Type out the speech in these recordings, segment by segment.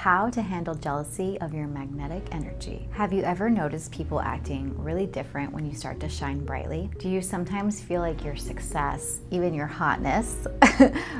How to handle jealousy of your magnetic energy. Have you ever noticed people acting really different when you start to shine brightly? Do you sometimes feel like your success, even your hotness,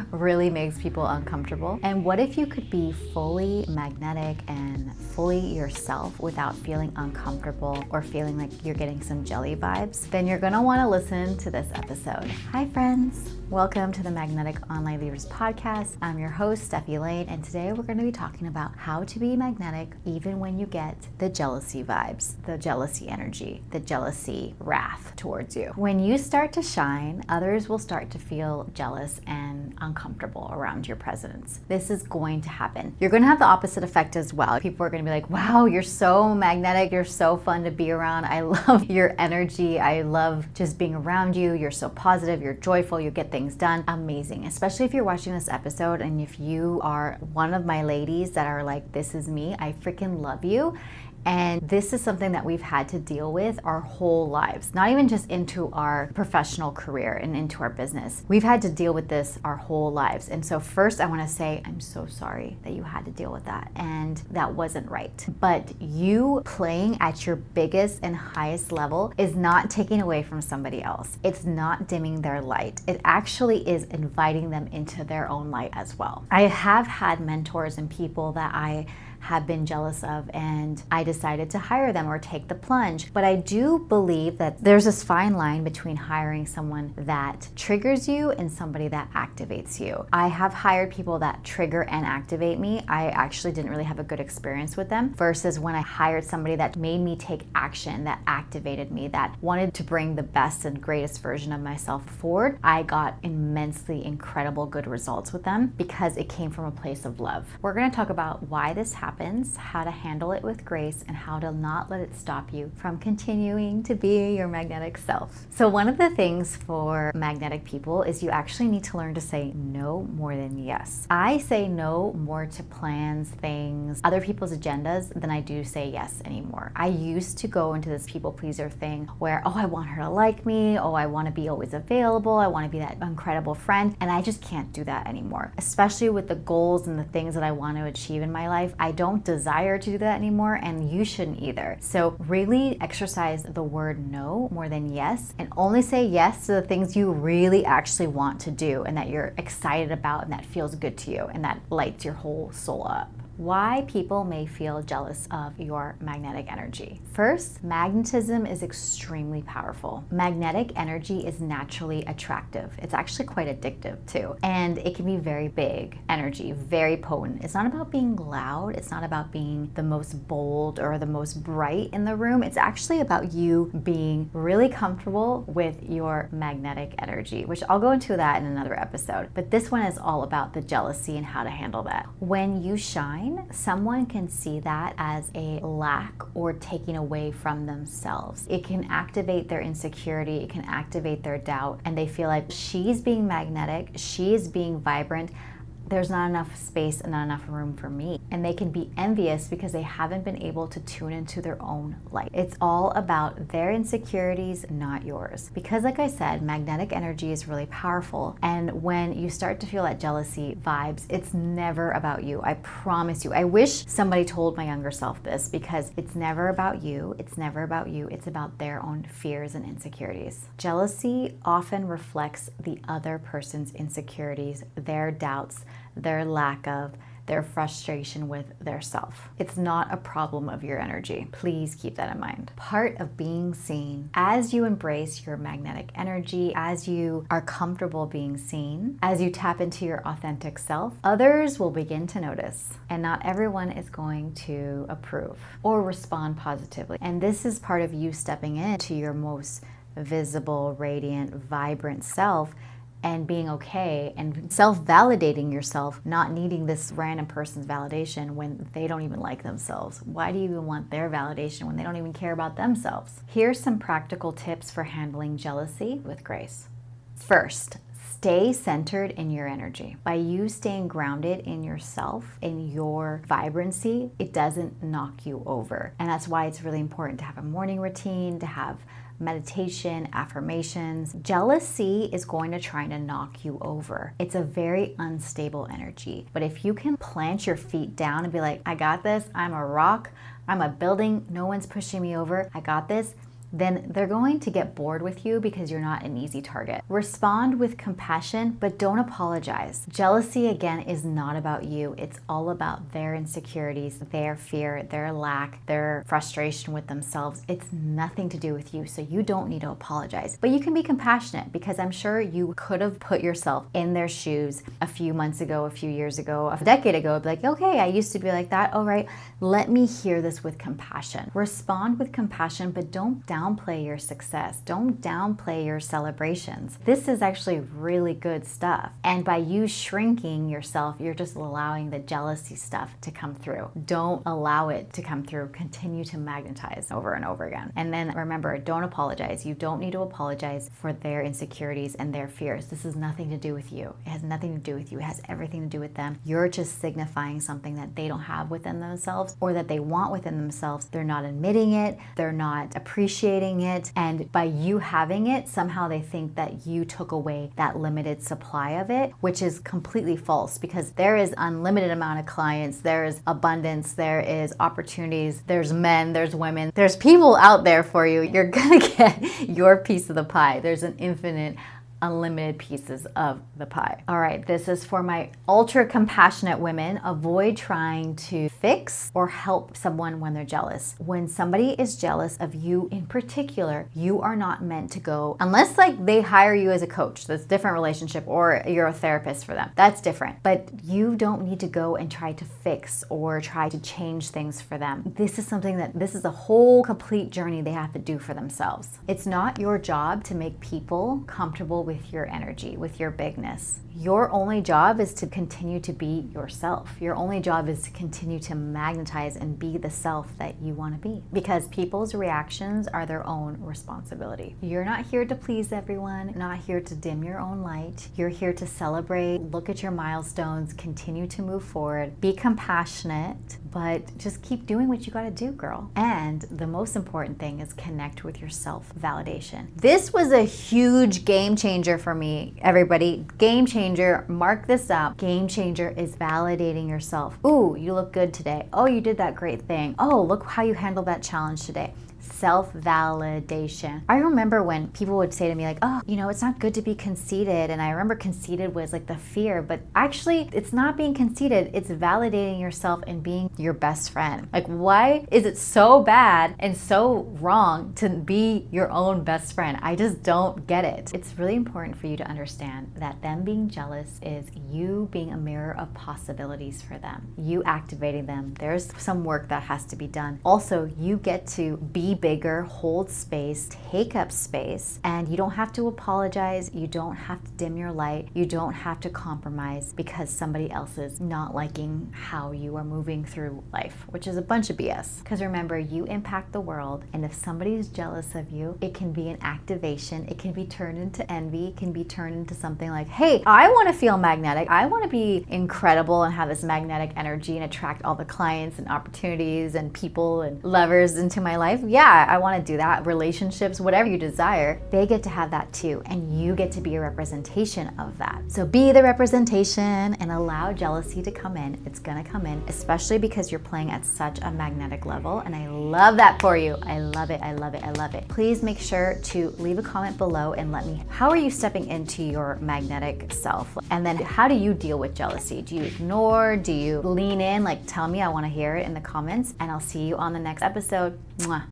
really makes people uncomfortable? And what if you could be fully magnetic and fully yourself without feeling uncomfortable or feeling like you're getting some jelly vibes? Then you're gonna wanna listen to this episode. Hi friends, welcome to the Magnetic Online Leaders Podcast. I'm your host, Stefi Lane, and today we're gonna be talking about how to be magnetic even when you get the jealousy vibes, the jealousy energy, the jealousy wrath towards you. When you start to shine, others will start to feel jealous and uncomfortable around your presence. This is going to happen. You're gonna have the opposite effect as well. People are gonna be like, wow, you're so magnetic, you're so fun to be around. I love your energy. I love just being around you. You're so positive, you're joyful, you get things done. Amazing. Especially if you're watching this episode and if you are one of my ladies that are like, this is me, I freaking love you. And this is something that we've had to deal with our whole lives, not even just into our professional career and into our business. We've had to deal with this our whole lives. And so first I want to say, I'm so sorry that you had to deal with that. And that wasn't right. But you playing at your biggest and highest level is not taking away from somebody else. It's not dimming their light. It actually is inviting them into their own light as well. I have had mentors and people that I have been jealous of, and I decided to hire them or take the plunge. But I do believe that there's this fine line between hiring someone that triggers you and somebody that activates you. I have hired people that trigger and activate me. I actually didn't really have a good experience with them versus when I hired somebody that made me take action, that activated me, that wanted to bring the best and greatest version of myself forward. I got immensely incredible good results with them because it came from a place of love. We're going to talk about why this happens, how to handle it with grace, and how to not let it stop you from continuing to be your magnetic self. So one of the things for magnetic people is you actually need to learn to say no more than yes. I say no more to plans, things, other people's agendas than I do say yes anymore. I used to go into this people pleaser thing where, oh, I want her to like me, oh, I want to be always available, I want to be that incredible friend, and I just can't do that anymore. Especially with the goals and the things that I want to achieve in my life, I don't desire to do that anymore, and you shouldn't either. So really exercise the word no more than yes, and only say yes to the things you really actually want to do and that you're excited about and that feels good to you and that lights your whole soul up. Why people may feel jealous of your magnetic energy. First, magnetism is extremely powerful. Magnetic energy is naturally attractive. It's actually quite addictive too. And it can be very big energy, very potent. It's not about being loud. It's not about being the most bold or the most bright in the room. It's actually about you being really comfortable with your magnetic energy, which I'll go into that in another episode. But this one is all about the jealousy and how to handle that. When you shine, someone can see that as a lack or taking away from themselves. It can activate their insecurity, it can activate their doubt, and they feel like she's being magnetic, she's being vibrant, there's not enough space and not enough room for me. And they can be envious because they haven't been able to tune into their own light. It's all about their insecurities, not yours. Because like I said, magnetic energy is really powerful. And when you start to feel that jealousy vibes, it's never about you. I promise you. I wish somebody told my younger self this, because it's never about you. It's never about you. It's about their own fears and insecurities. Jealousy often reflects the other person's insecurities, their doubts, their lack of, their frustration with their self. It's not a problem of your energy. Please keep that in mind. Part of being seen, as you embrace your magnetic energy, as you are comfortable being seen, as you tap into your authentic self, others will begin to notice. And not everyone is going to approve or respond positively. And this is part of you stepping into your most visible, radiant, vibrant self and being okay and self-validating yourself, not needing this random person's validation when they don't even like themselves. Why do you even want their validation when they don't even care about themselves? Here's some practical tips for handling jealousy with grace. First, stay centered in your energy. By you staying grounded in yourself, in your vibrancy, it doesn't knock you over. And that's why it's really important to have a morning routine, to have meditation, affirmations. Jealousy is going to try to knock you over. It's a very unstable energy. But if you can plant your feet down and be like, I got this, I'm a rock, I'm a building, no one's pushing me over, I got this, then they're going to get bored with you because you're not an easy target. Respond with compassion, but don't apologize. Jealousy, again, is not about you. It's all about their insecurities, their fear, their lack, their frustration with themselves. It's nothing to do with you, so you don't need to apologize. But you can be compassionate, because I'm sure you could have put yourself in their shoes a few months ago, a few years ago, a decade ago, be like, okay, I used to be like that. All right, let me hear this with compassion. Respond with compassion, but don't downplay your success. Don't downplay your celebrations. This is actually really good stuff. And by you shrinking yourself, you're just allowing the jealousy stuff to come through. Don't allow it to come through. Continue to magnetize over and over again. And then remember, don't apologize. You don't need to apologize for their insecurities and their fears. This has nothing to do with you. It has nothing to do with you. It has everything to do with them. You're just signifying something that they don't have within themselves, or that they want within themselves. They're not admitting it. They're not appreciating it, and by you having it, somehow they think that you took away that limited supply of it, which is completely false, because there is unlimited amount of clients, there is abundance, there is opportunities, there's men, there's women, there's people out there for you. You're gonna get your piece of the pie. There's an infinite, unlimited pieces of the pie. All right, this is for my ultra compassionate women. Avoid trying to fix or help someone when they're jealous. When somebody is jealous of you in particular, you are not meant to go, unless like they hire you as a coach, that's a different relationship, or you're a therapist for them, that's different. But you don't need to go and try to fix or try to change things for them. This is a whole complete journey they have to do for themselves. It's not your job to make people comfortable with your energy, with your bigness. Your only job is to continue to be yourself. Your only job is to continue to magnetize and be the self that you want to be, because people's reactions are their own responsibility. You're not here to please everyone, not here to dim your own light. You're here to celebrate, look at your milestones, continue to move forward, be compassionate, but just keep doing what you got to do, girl. And the most important thing is connect with your self-validation. This was a huge game changer for me, everybody. Game changer. Mark this up. Game changer is validating yourself. Ooh, you look good today. Oh, you did that great thing. Oh, look how you handled that challenge today. Self-validation. I remember when people would say to me like, oh, it's not good to be conceited. And I remember conceited was like the fear, but actually it's not being conceited. It's validating yourself and being your best friend. Like, why is it so bad and so wrong to be your own best friend? I just don't get it. It's really important for you to understand that them being jealous is you being a mirror of possibilities for them. You activating them. There's some work that has to be done. Also, you get to be bigger, hold space, take up space, and you don't have to apologize. You don't have to dim your light. You don't have to compromise because somebody else is not liking how you are moving through life, which is a bunch of BS. Because remember, you impact the world, and if somebody is jealous of you, it can be an activation. It can be turned into envy. It can be turned into something like, hey, I want to feel magnetic. I want to be incredible and have this magnetic energy and attract all the clients and opportunities and people and lovers into my life. Yeah, I want to do that. Relationships, whatever you desire, they get to have that too. And you get to be a representation of that. So be the representation and allow jealousy to come in. It's going to come in, especially because you're playing at such a magnetic level. And I love that for you. I love it. I love it. I love it. Please make sure to leave a comment below and let me, how are you stepping into your magnetic self? And then how do you deal with jealousy? Do you ignore? Do you lean in? Like, tell me, I want to hear it in the comments, and I'll see you on the next episode. Mwah.